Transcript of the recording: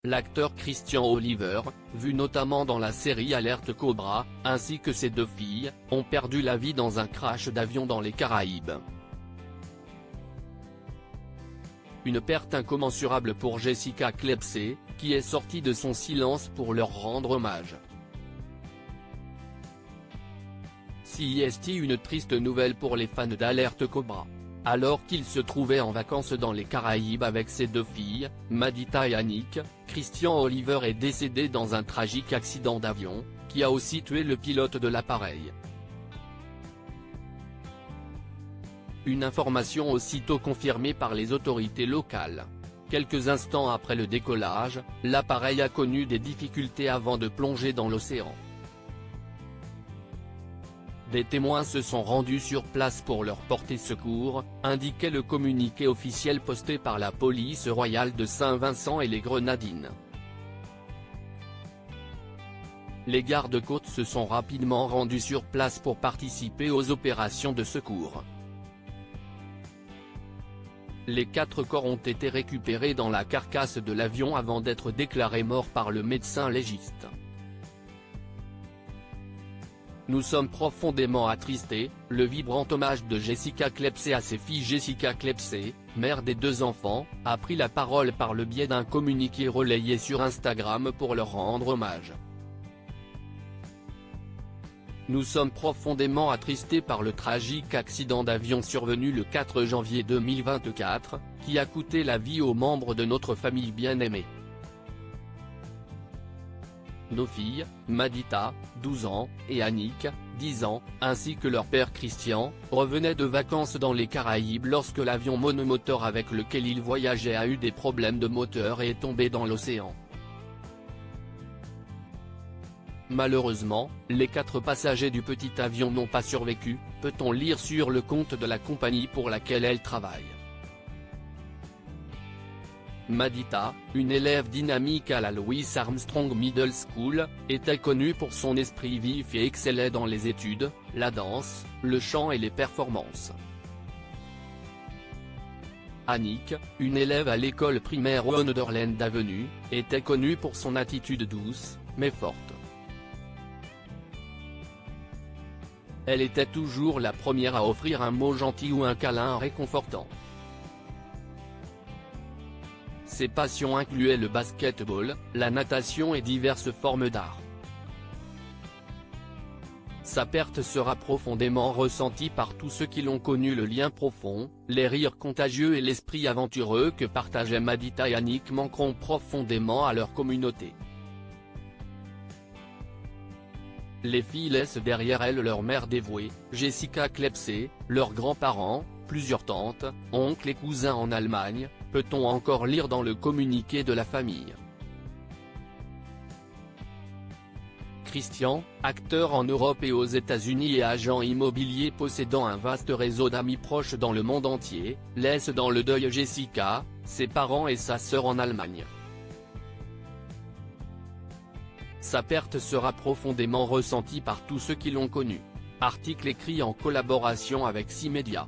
l'acteur Christian Oliver, vu notamment dans la série Alerte Cobra, ainsi que ses 2 filles, ont perdu la vie dans un crash d'avion dans les Caraïbes. Une perte incommensurable pour Jessica Clepsey, qui est sortie de son silence pour leur rendre hommage. C'est une triste nouvelle pour les fans d'Alerte Cobra. Alors qu'il se trouvait en vacances dans les Caraïbes avec ses 2 filles, Madita et Annick, Christian Oliver est décédé dans un tragique accident d'avion, qui a aussi tué le pilote de l'appareil. Une information aussitôt confirmée par les autorités locales. Quelques instants après le décollage, l'appareil a connu des difficultés avant de plonger dans l'océan. Des témoins se sont rendus sur place pour leur porter secours, indiquait le communiqué officiel posté par la police royale de Saint-Vincent et les Grenadines. Les gardes-côtes se sont rapidement rendus sur place pour participer aux opérations de secours. Les 4 corps ont été récupérés dans la carcasse de l'avion avant d'être déclarés morts par le médecin légiste. Nous sommes profondément attristés, le vibrant hommage de Jessica Clepsey à ses filles. Jessica Clepsey, mère des 2 enfants, a pris la parole par le biais d'un communiqué relayé sur Instagram pour leur rendre hommage. Nous sommes profondément attristés par le tragique accident d'avion survenu le 4 janvier 2024, qui a coûté la vie aux membres de notre famille bien-aimée. Nos filles, Madita, 12 ans, et Annick, 10 ans, ainsi que leur père Christian, revenaient de vacances dans les Caraïbes lorsque l'avion monomoteur avec lequel ils voyageaient a eu des problèmes de moteur et est tombé dans l'océan. Malheureusement, les 4 passagers du petit avion n'ont pas survécu, peut-on lire sur le compte de la compagnie pour laquelle elle travaille. Madita, une élève dynamique à la Louis Armstrong Middle School, était connue pour son esprit vif et excellait dans les études, la danse, le chant et les performances. Annick, une élève à l'école primaire Wonderland Avenue, était connue pour son attitude douce, mais forte. Elle était toujours la première à offrir un mot gentil ou un câlin réconfortant. Ses passions incluaient le basket-ball, la natation et diverses formes d'art. Sa perte sera profondément ressentie par tous ceux qui l'ont connu. Le lien profond, les rires contagieux et l'esprit aventureux que partageaient Madita et Annick manqueront profondément à leur communauté. Les filles laissent derrière elles leur mère dévouée, Jessica Clepsey, leurs grands-parents, plusieurs tantes, oncles et cousins en Allemagne, peut-on encore lire dans le communiqué de la famille. Christian, acteur en Europe et aux États-Unis et agent immobilier possédant un vaste réseau d'amis proches dans le monde entier, laisse dans le deuil Jessica, ses parents et sa sœur en Allemagne. Sa perte sera profondément ressentie par tous ceux qui l'ont connu. Article écrit en collaboration avec 6 médias.